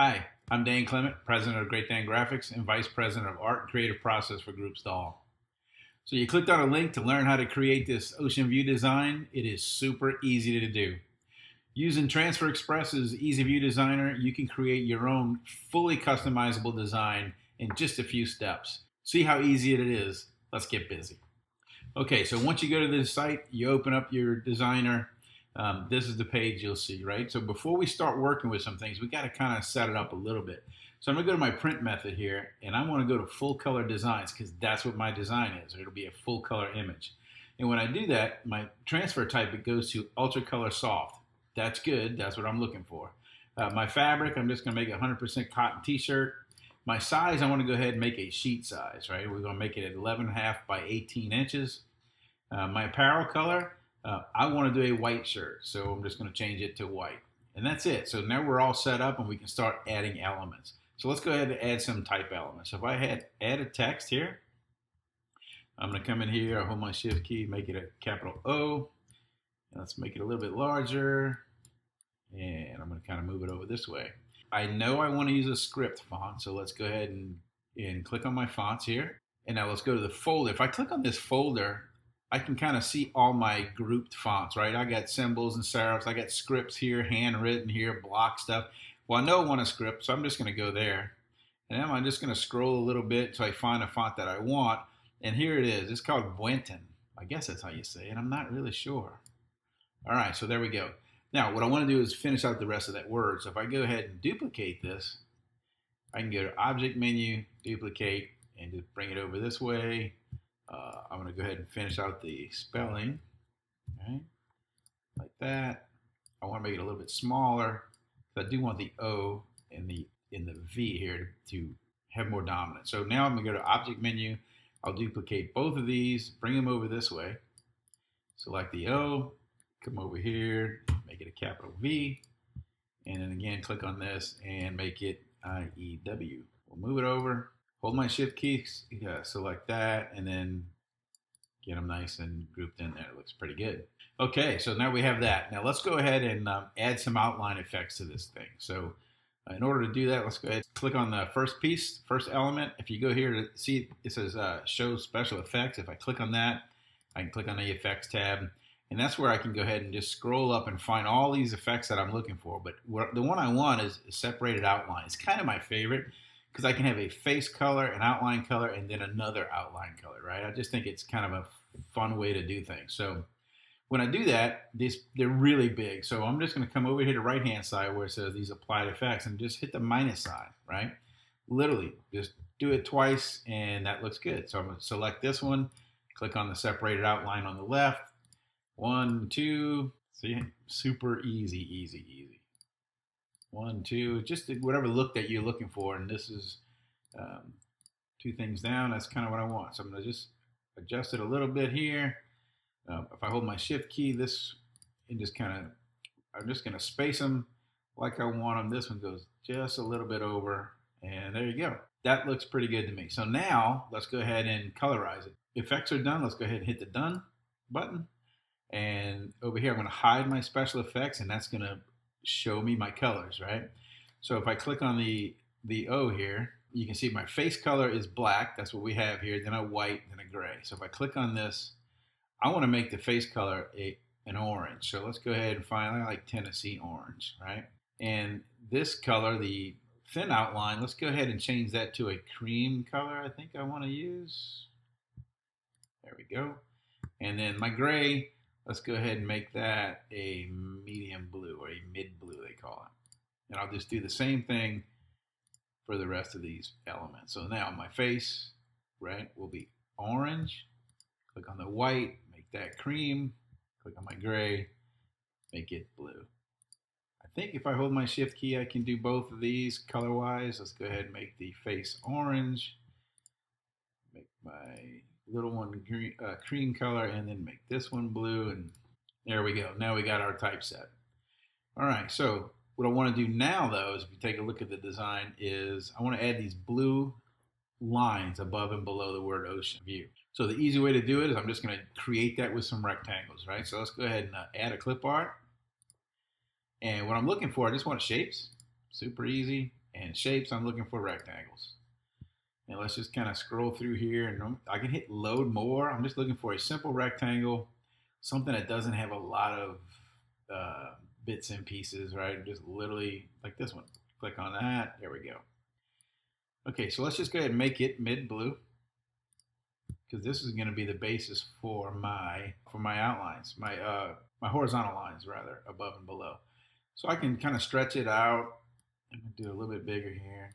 Hi, I'm Dane Clement, President of Great Dane Graphics and Vice President of Art and Creative Process for Group Stahls. So you clicked on a link to learn how to create this ocean view design. It is super easy to do. Using Transfer Express's Easy View Designer, you can create your own fully customizable design in just a few steps. See how easy it is. Let's get busy. Okay, so once you go to this site, you open up your designer. This is the page you'll see, right? So before we start working with some things, we got to kind of set it up a little bit. So I'm going to go to my print method here, and I want to go to full color designs because that's what my design is. It'll be a full color image. And when I do that, my transfer type, it goes to ultra color soft. That's good. That's what I'm looking for. My fabric, I'm just going to make a 100% cotton t-shirt. My size, I want to go ahead and make a sheet size, right? We're going to make it at 11.5 by 18 inches. My apparel color, I want to do a white shirt, so I'm just going to change it to white. And that's it. So now we're all set up and we can start adding elements. So let's go ahead and add some type elements. So if I had add a text here, I'm going to come in here, I'll hold my shift key, make it a capital O. And let's make it a little bit larger. And I'm going to kind of move it over this way. I know I want to use a script font, so let's go ahead and click on my fonts here. And now let's go to the folder. If I click on this folder, I can kind of see all my grouped fonts, right? I got symbols and serifs. I got scripts here, handwritten here, block stuff. Well, I know I want a script, so I'm just going to go there. And then I'm just going to scroll a little bit until I find a font that I want. And here it is. It's called Buenton. I guess that's how you say it. I'm not really sure. All right, so there we go. Now, what I want to do is finish out the rest of that word. So if I go ahead and duplicate this, I can go to Object Menu, Duplicate, and just bring it over this way. I'm going to go ahead and finish out the spelling, okay, like that. I want to make it a little bit smaller. I do want the O in the V here to have more dominance. So now I'm going to go to Object Menu. I'll duplicate both of these, bring them over this way. Select the O, come over here, make it a capital V, and then again click on this and make it IEW. We'll move it over, hold my shift key, select that, and then get them nice and grouped in there. It looks pretty good. Okay, so now we have that. Now let's go ahead and add some outline effects to this thing. So in order to do that, let's go ahead and click on the first piece, first element. If you go here to see, it says show special effects. If I click on that, I can click on the effects tab. And that's where I can go ahead and just scroll up and find all these effects that I'm looking for. But the one I want is separated outline. It's kind of my favorite because I can have a face color, an outline color, and then another outline color, right? I just think it's kind of a fun way to do things. So when I do that, they're really big. So I'm just going to come over here to the right-hand side where it says these applied effects and just hit the minus sign, right? Literally, just do it twice and that looks good. So I'm going to select this one, click on the separated outline on the left. 1, 2, see, super easy, easy, easy. 1, 2, just whatever look that you're looking for. And this is 2 things down. That's kind of what I want. So I'm going to just adjust it a little bit here. If I hold my shift key, this, and just kind of, I'm just going to space them like I want them. This one goes just a little bit over. And there you go. That looks pretty good to me. So now let's go ahead and colorize it. Effects are done. Let's go ahead and hit the done button. And over here, I'm going to hide my special effects, and that's going to show me my colors, right? So if I click on the O here, you can see my face color is black. That's what we have here. Then a white, then a gray. So if I click on this, I want to make the face color an orange. So let's go ahead and find, I like Tennessee orange, right? And this color, the thin outline, let's go ahead and change that to a cream color. I think I want to use. There we go. And then my gray, let's go ahead and make that a medium blue or a mid blue, they call it. And I'll just do the same thing for the rest of these elements. So now my face, right, will be orange. Click on the white, make that cream. Click on my gray, make it blue. I think if I hold my shift key, I can do both of these color-wise. Let's go ahead and make the face orange. Make my little one green, cream color, and then make this one blue, and there we go. Now we got our typeset. All right, so what I want to do now, though, is if you take a look at the design, is I want to add these blue lines above and below the word ocean view. So the easy way to do it is I'm just going to create that with some rectangles, right? So let's go ahead and add a clip art. And what I'm looking for, I just want shapes. Super easy. And shapes, I'm looking for rectangles. And let's just kind of scroll through here, and I can hit load more. I'm just looking for a simple rectangle, something that doesn't have a lot of bits and pieces, right? Just literally like this one. Click on that. There we go. Okay, so let's just go ahead and make it mid blue, because this is going to be the basis for my outlines, my horizontal lines rather, above and below. So I can kind of stretch it out. I'm going to do it a little bit bigger here,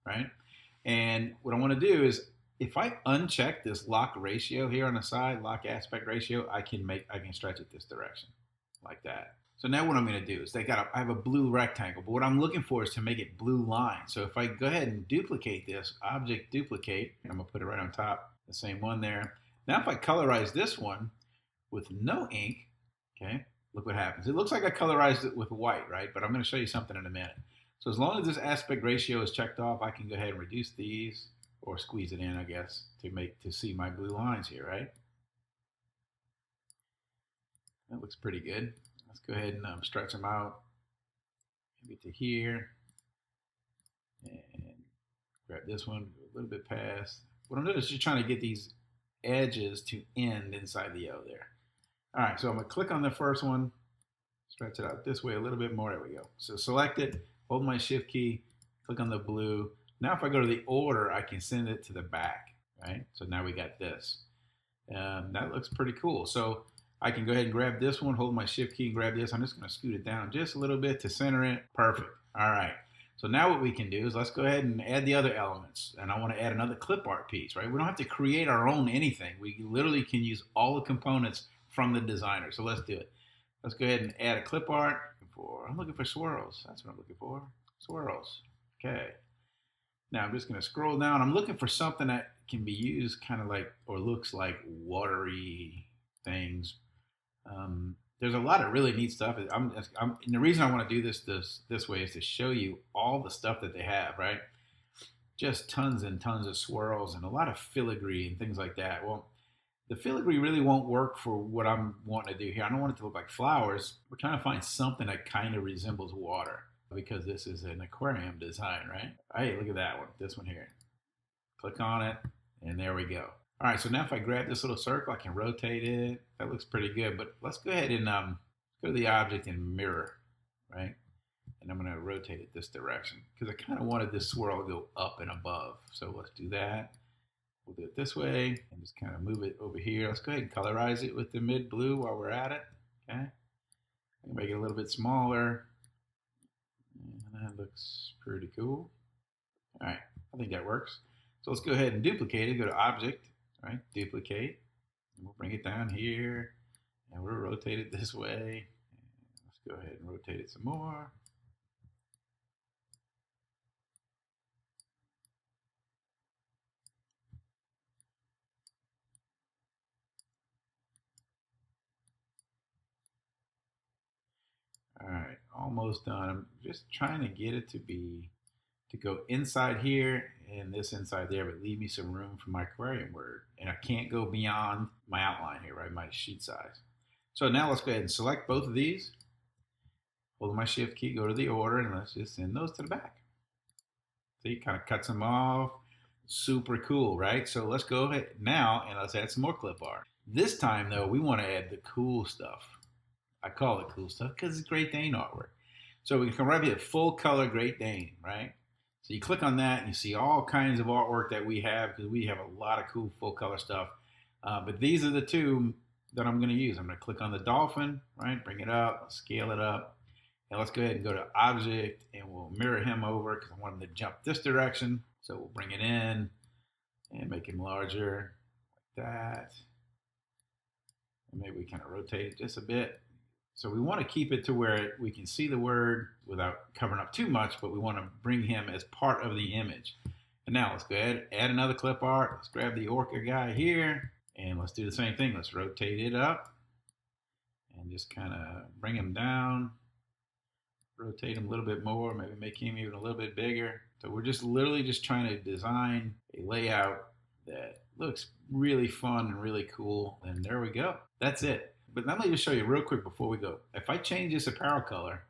right? And what I want to do is, if I uncheck this lock ratio here on the side, lock aspect ratio, I can stretch it this direction, like that. So now what I'm going to do is I have a blue rectangle, but what I'm looking for is to make it blue line. So if I go ahead and duplicate this, object duplicate, I'm going to put it right on top, the same one there. Now if I colorize this one with no ink, okay, look what happens. It looks like I colorized it with white, right? But I'm going to show you something in a minute. So as long as this aspect ratio is checked off, I can go ahead and reduce these, or squeeze it in, I guess, to see my blue lines here, right? That looks pretty good. Let's go ahead and stretch them out, maybe to here, and grab this one a little bit past. What I'm doing is just trying to get these edges to end inside the O there. All right, so I'm gonna click on the first one, stretch it out this way a little bit more. There we go. So select it, hold my shift key, click on the blue. Now if I go to the order, I can send it to the back, right? So now we got this. That looks pretty cool. So I can go ahead and grab this one, hold my shift key and grab this. I'm just going to scoot it down just a little bit to center it. Perfect. All right. So now what we can do is let's go ahead and add the other elements. And I want to add another clip art piece, right? We don't have to create our own anything. We literally can use all the components from the designer. So let's do it. Let's go ahead and add a clip art. I'm looking for swirls. That's what I'm looking for. Swirls. Okay. Now I'm just going to scroll down. I'm looking for something that can be used kind of like, or looks like watery things. There's a lot of really neat stuff. And the reason I want to do this way is to show you all the stuff that they have, right? Just tons and tons of swirls and a lot of filigree and things like that. Well, the filigree really won't work for what I'm wanting to do here. I don't want it to look like flowers. We're trying to find something that kind of resembles water, because this is an aquarium design, right? Hey, look at that one, this one here. Click on it, and there we go. All right, so now if I grab this little circle, I can rotate it. That looks pretty good, but let's go ahead and go to the object and mirror, right? And I'm gonna rotate it this direction, because I kind of wanted this swirl to go up and above. So let's do that. We'll do it this way, and just kind of move it over here. Let's go ahead and colorize it with the mid blue while we're at it, okay? Make it a little bit smaller. And that looks pretty cool. All right, I think that works. So let's go ahead and duplicate it. Go to Object, right? Duplicate. And we'll bring it down here, and we'll rotate it this way. And let's go ahead and rotate it some more. All right, almost done. I'm just trying to get it to go inside here and this inside there, but leave me some room for my aquarium word. And I can't go beyond my outline here, right? My sheet size. So now let's go ahead and select both of these. Hold my shift key, go to the order, and let's just send those to the back. See, kind of cuts them off. Super cool, right? So let's go ahead now and let's add some more clip art. This time though, we want to add the cool stuff. I call it cool stuff because it's Great Dane artwork. So we can come right here, full color Great Dane, right? So you click on that and you see all kinds of artwork that we have, because we have a lot of cool full color stuff. But these are the two that I'm going to use. I'm going to click on the dolphin, right? Bring it up, scale it up. And let's go ahead and go to Object, and we'll mirror him over because I want him to jump this direction. So we'll bring it in and make him larger like that. And maybe we kind of rotate it just a bit. So we want to keep it to where we can see the word without covering up too much, but we want to bring him as part of the image. And now let's go ahead, add another clip art. Let's grab the orca guy here, and let's do the same thing. Let's rotate it up and just kind of bring him down, rotate him a little bit more, maybe make him even a little bit bigger. So we're just literally just trying to design a layout that looks really fun and really cool. And there we go. That's it. But let me just show you real quick before we go. If I change this apparel color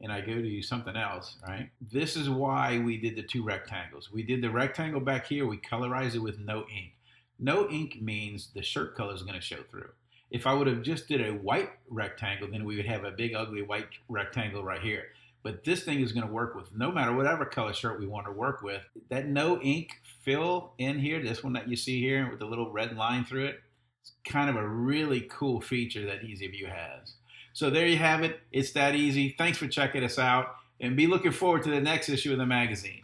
and I go to something else, right? This is why we did the two rectangles. We did the rectangle back here, we colorized it with no ink. No ink means the shirt color is going to show through. If I would have just did a white rectangle, then we would have a big ugly white rectangle right here. But this thing is going to work with no matter whatever color shirt we want to work with. That no ink fill in here, this one that you see here with the little red line through it, it's kind of a really cool feature that EasyView has. So there you have it. It's that easy. Thanks for checking us out, and be looking forward to the next issue of the magazine.